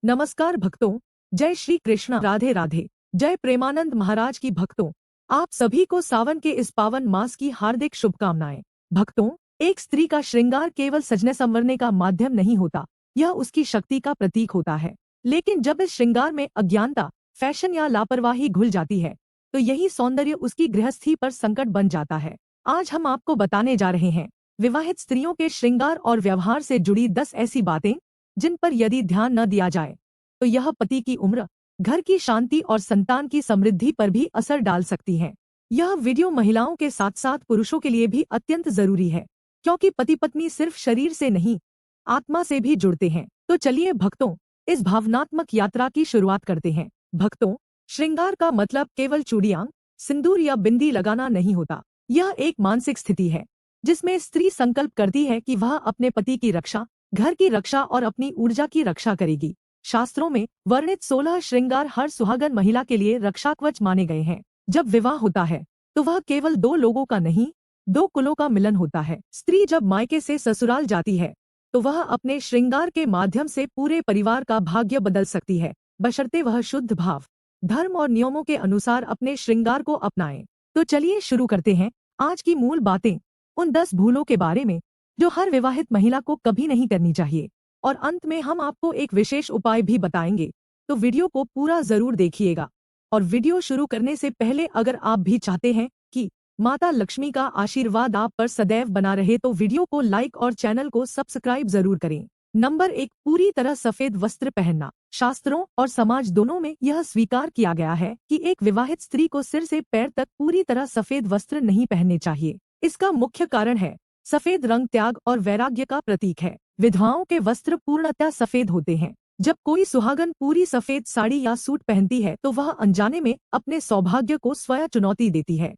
नमस्कार भक्तों, जय श्री कृष्ण, राधे राधे। जय प्रेमानंद महाराज की भक्तों, आप सभी को सावन के इस पावन मास की हार्दिक शुभकामनाएं। भक्तों, एक स्त्री का श्रृंगार केवल सजने संवरने का माध्यम नहीं होता, यह उसकी शक्ति का प्रतीक होता है। लेकिन जब इस श्रृंगार में अज्ञानता, फैशन या लापरवाही घुल जाती है, तो यही सौंदर्य उसकी गृहस्थी पर संकट बन जाता है। आज हम आपको बताने जा रहे हैं विवाहित स्त्रियों के श्रृंगार और व्यवहार से जुड़ी 10 ऐसी बातें जिन पर यदि ध्यान न दिया जाए तो यह पति की उम्र, घर की शांति और संतान की समृद्धि पर भी असर डाल सकती है। यह वीडियो महिलाओं के साथ साथ पुरुषों के लिए भी अत्यंत जरूरी है, क्योंकि पति पत्नी सिर्फ शरीर से नहीं, आत्मा से भी जुड़ते हैं। तो चलिए भक्तों, इस भावनात्मक यात्रा की शुरुआत करते हैं। भक्तों, श्रृंगार का मतलब केवल चूड़ियां, सिंदूर या बिंदी लगाना नहीं होता। यह एक मानसिक स्थिति है जिसमें स्त्री संकल्प करती है कि वह अपने पति की रक्षा, घर की रक्षा और अपनी ऊर्जा की रक्षा करेगी। शास्त्रों में वर्णित 16 श्रृंगार हर सुहागन महिला के लिए रक्षाकवच माने गए हैं। जब विवाह होता है तो वह केवल दो लोगों का नहीं, दो कुलों का मिलन होता है। स्त्री जब मायके से ससुराल जाती है तो वह अपने श्रृंगार के माध्यम से पूरे परिवार का भाग्य बदल सकती है, बशर्ते वह शुद्ध भाव, धर्म और नियमों के अनुसार अपने श्रृंगार को अपनाए। तो चलिए शुरू करते हैं आज की मूल बातें, उन 10 भूलों के बारे में जो हर विवाहित महिला को कभी नहीं करनी चाहिए। और अंत में हम आपको एक विशेष उपाय भी बताएंगे, तो वीडियो को पूरा जरूर देखिएगा। और वीडियो शुरू करने से पहले अगर आप भी चाहते हैं कि माता लक्ष्मी का आशीर्वाद आप पर सदैव बना रहे तो वीडियो को लाइक और चैनल को सब्सक्राइब जरूर करें। नंबर 1, पूरी तरह सफेद वस्त्र पहनना। शास्त्रों और समाज दोनों में यह स्वीकार किया गया है कि एक विवाहित स्त्री को सिर से पैर तक पूरी तरह सफेद वस्त्र नहीं पहनने चाहिए। इसका मुख्य कारण है, सफेद रंग त्याग और वैराग्य का प्रतीक है। विधवाओं के वस्त्र पूर्णतः सफेद होते हैं। जब कोई सुहागन पूरी सफेद साड़ी या सूट पहनती है तो वह अनजाने में अपने सौभाग्य को स्वयं चुनौती देती है।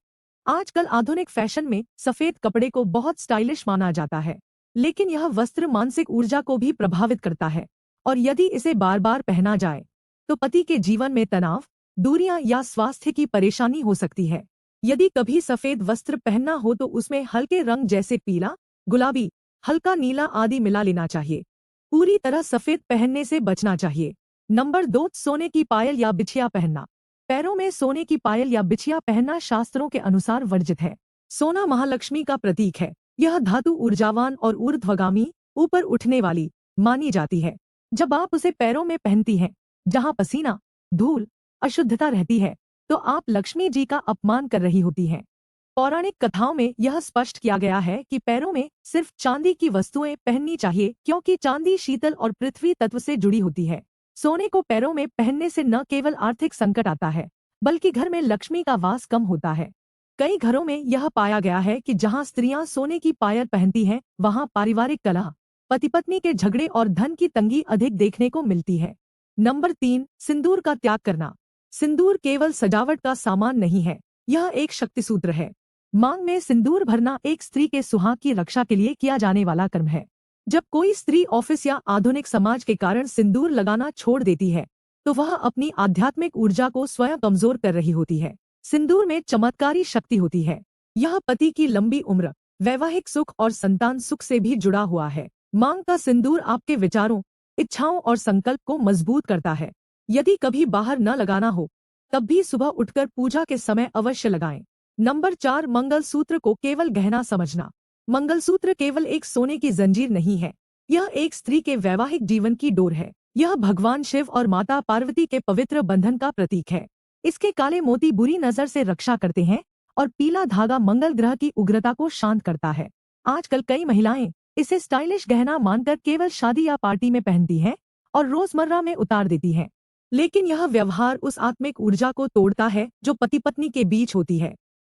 आजकल आधुनिक फैशन में सफेद कपड़े को बहुत स्टाइलिश माना जाता है, लेकिन यह वस्त्र मानसिक ऊर्जा को भी प्रभावित करता है, और यदि इसे बार बार पहना जाए तो पति के जीवन में तनाव, दूरियां या स्वास्थ्य की परेशानी हो सकती है। यदि कभी सफेद वस्त्र पहनना हो तो उसमें हल्के रंग जैसे पीला, गुलाबी, हल्का नीला आदि मिला लेना चाहिए। पूरी तरह सफेद पहनने से बचना चाहिए। नंबर 2, सोने की पायल या बिछिया पहनना। पैरों में सोने की पायल या बिछिया पहनना शास्त्रों के अनुसार वर्जित है। सोना महालक्ष्मी का प्रतीक है। यह धातु ऊर्जावान और ऊर्ध्वगामी, ऊपर उठने वाली मानी जाती है। जब आप उसे पैरों में पहनती हैं, जहां पसीना, धूल, अशुद्धता रहती है, तो आप लक्ष्मी जी का अपमान कर रही होती हैं। पौराणिक कथाओं में यह स्पष्ट किया गया है कि पैरों में सिर्फ चांदी की वस्तुएं पहननी चाहिए, क्योंकि चांदी शीतल और पृथ्वी तत्व से जुड़ी होती है। सोने को पैरों में पहनने से न केवल आर्थिक संकट आता है, बल्कि घर में लक्ष्मी का वास कम होता है। कई घरों में यह पाया गया है कि जहां स्त्रियां सोने की पायल पहनती हैं, वहां पारिवारिक कलह, पति पत्नी के झगड़े और धन की तंगी अधिक देखने को मिलती है। नंबर 3, सिंदूर का त्याग करना। सिंदूर केवल सजावट का सामान नहीं है, यह एक शक्ति सूत्र है। मांग में सिंदूर भरना एक स्त्री के सुहाग की रक्षा के लिए किया जाने वाला कर्म है। जब कोई स्त्री ऑफिस या आधुनिक समाज के कारण सिंदूर लगाना छोड़ देती है तो वह अपनी आध्यात्मिक ऊर्जा को स्वयं कमजोर कर रही होती है। सिंदूर में चमत्कारी शक्ति होती है। यह पति की लंबी उम्र, वैवाहिक सुख और संतान सुख से भी जुड़ा हुआ है। मांग का सिंदूर आपके विचारों, इच्छाओं और संकल्प को मजबूत करता है। यदि कभी बाहर न लगाना हो तब भी सुबह उठकर पूजा के समय अवश्य लगाएं। नंबर 4, मंगलसूत्र को केवल गहना समझना। मंगलसूत्र केवल एक सोने की जंजीर नहीं है, यह एक स्त्री के वैवाहिक जीवन की डोर है। यह भगवान शिव और माता पार्वती के पवित्र बंधन का प्रतीक है। इसके काले मोती बुरी नजर से रक्षा करते हैं और पीला धागा मंगल ग्रह की उग्रता को शांत करता है। आजकल कई महिलाएं इसे स्टाइलिश गहना मानकर केवल शादी या पार्टी में पहनती हैं और रोजमर्रा में उतार देती हैं, लेकिन यह व्यवहार उस आत्मिक ऊर्जा को तोड़ता है जो पति पत्नी के बीच होती है।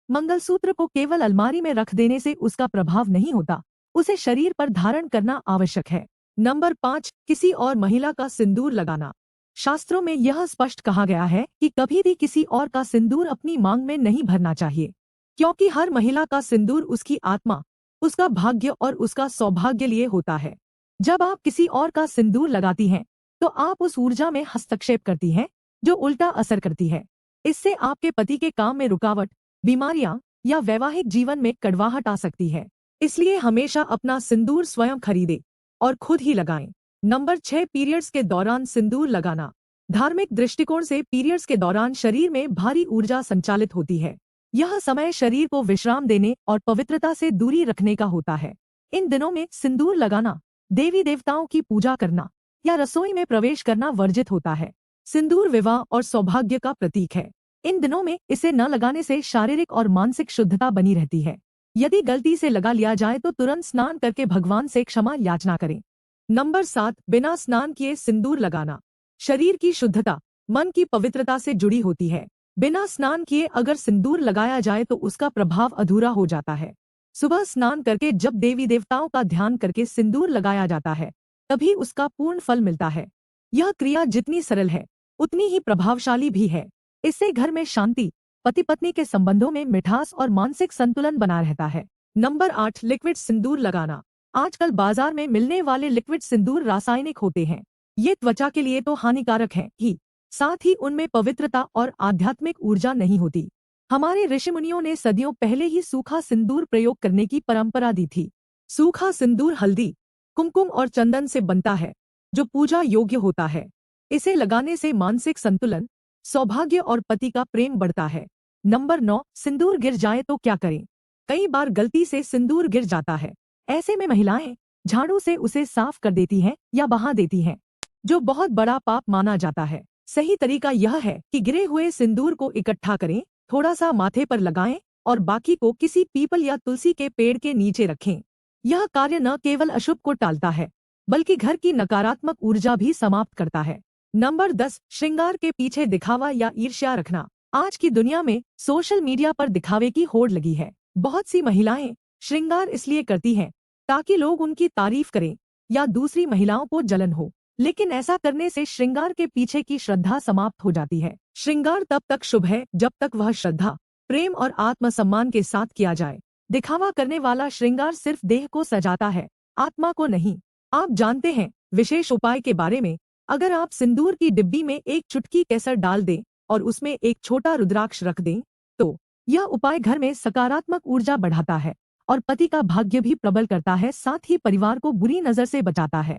मंगलसूत्र को केवल अलमारी में रख देने से उसका प्रभाव नहीं होता, उसे शरीर पर धारण करना आवश्यक है। नंबर 5, किसी और महिला का सिंदूर लगाना। शास्त्रों में यह स्पष्ट कहा गया है कि कभी भी किसी और का सिंदूर अपनी मांग में नहीं भरना चाहिए, क्योंकि हर महिला का सिंदूर उसकी आत्मा, उसका भाग्य और उसका सौभाग्य लिए होता है। जब आप किसी और का सिंदूर लगाती हैं तो आप उस ऊर्जा में हस्तक्षेप करती हैं जो उल्टा असर करती है। इससे आपके पति के काम में रुकावट, बीमारियां या वैवाहिक जीवन में कड़वाहट आ सकती है। इसलिए हमेशा अपना सिंदूर स्वयं खरीदें और खुद ही लगाएं। नंबर 6, पीरियड्स के दौरान सिंदूर लगाना। धार्मिक दृष्टिकोण से पीरियड्स के दौरान शरीर में भारी ऊर्जा संचालित होती है। यह समय शरीर को विश्राम देने और पवित्रता से दूरी रखने का होता है। इन दिनों में सिंदूर लगाना, देवी देवताओं की पूजा करना या रसोई में प्रवेश करना वर्जित होता है। सिंदूर विवाह और सौभाग्य का प्रतीक है। इन दिनों में इसे न लगाने से शारीरिक और मानसिक शुद्धता बनी रहती है। यदि गलती से लगा लिया जाए तो तुरंत स्नान करके भगवान से क्षमा याचना करें। नंबर 7, बिना स्नान किए सिंदूर लगाना। शरीर की शुद्धता, मन की पवित्रता से जुड़ी होती है। बिना स्नान किए अगर सिंदूर लगाया जाए तो उसका प्रभाव अधूरा हो जाता है। सुबह स्नान करके जब देवी देवताओं का ध्यान करके सिंदूर लगाया जाता है, तभी उसका पूर्ण फल मिलता है। यह क्रिया जितनी सरल है, उतनी ही प्रभावशाली भी है। इससे घर में शांति, पति पत्नी के संबंधों में मिठास और मानसिक संतुलन बना रहता है। नंबर 8, लिक्विड सिंदूर लगाना। आजकल बाजार में मिलने वाले लिक्विड सिंदूर रासायनिक होते हैं। ये त्वचा के लिए तो हानिकारक है ही, साथ ही उनमें पवित्रता और आध्यात्मिक ऊर्जा नहीं होती। हमारे ऋषि मुनियों ने सदियों पहले ही सूखा सिंदूर प्रयोग करने की परंपरा दी थी। सूखा सिंदूर हल्दी, कुमकुम और चंदन से बनता है, जो पूजा योग्य होता है। इसे लगाने से मानसिक संतुलन, सौभाग्य और पति का प्रेम बढ़ता है। नंबर 9, सिंदूर गिर जाए तो क्या करें। कई बार गलती से सिंदूर गिर जाता है। ऐसे में महिलाएं झाड़ू से उसे साफ कर देती हैं या बहा देती हैं, जो बहुत बड़ा पाप माना जाता है। सही तरीका यह है कि गिरे हुए सिंदूर को इकट्ठा करें, थोड़ा सा माथे पर लगाएं और बाकी को किसी पीपल या तुलसी के पेड़ के नीचे रखें। यह कार्य न केवल अशुभ को टालता है, बल्कि घर की नकारात्मक ऊर्जा भी समाप्त करता है। नंबर 10, श्रृंगार के पीछे दिखावा या ईर्ष्या रखना। आज की दुनिया में सोशल मीडिया पर दिखावे की होड़ लगी है। बहुत सी महिलाएं श्रृंगार इसलिए करती हैं ताकि लोग उनकी तारीफ करें या दूसरी महिलाओं को जलन हो, लेकिन ऐसा करने से श्रृंगार के पीछे की श्रद्धा समाप्त हो जाती है। श्रृंगार तब तक शुभ है जब तक वह श्रद्धा, प्रेम और आत्मसम्मान के साथ किया जाए। दिखावा करने वाला श्रृंगार सिर्फ देह को सजाता है, आत्मा को नहीं। आप जानते हैं विशेष उपाय के बारे में? अगर आप सिंदूर की डिब्बी में एक चुटकी केसर डाल दें और उसमें एक छोटा रुद्राक्ष रख दें, तो यह उपाय घर में सकारात्मक ऊर्जा बढ़ाता है और पति का भाग्य भी प्रबल करता है, साथ ही परिवार को बुरी नजर से बचाता है।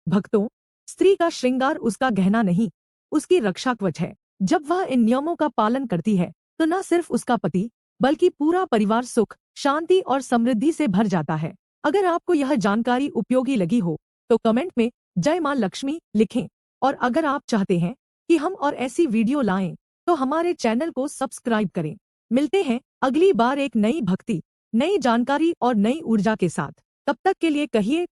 भक्तों, स्त्री का श्रृंगार उसका गहना नहीं, उसकी रक्षा कवच है। जब वह इन नियमों का पालन करती है तो न सिर्फ उसका पति बल्कि पूरा परिवार सुख, शांति और समृद्धि से भर जाता है। अगर आपको यह जानकारी उपयोगी लगी हो तो कमेंट में जय मां लक्ष्मी लिखें, और अगर आप चाहते हैं कि हम और ऐसी वीडियो लाएं तो हमारे चैनल को सब्सक्राइब करें। मिलते हैं अगली बार एक नई भक्ति, नई जानकारी और नई ऊर्जा के साथ। तब तक के लिए कहिए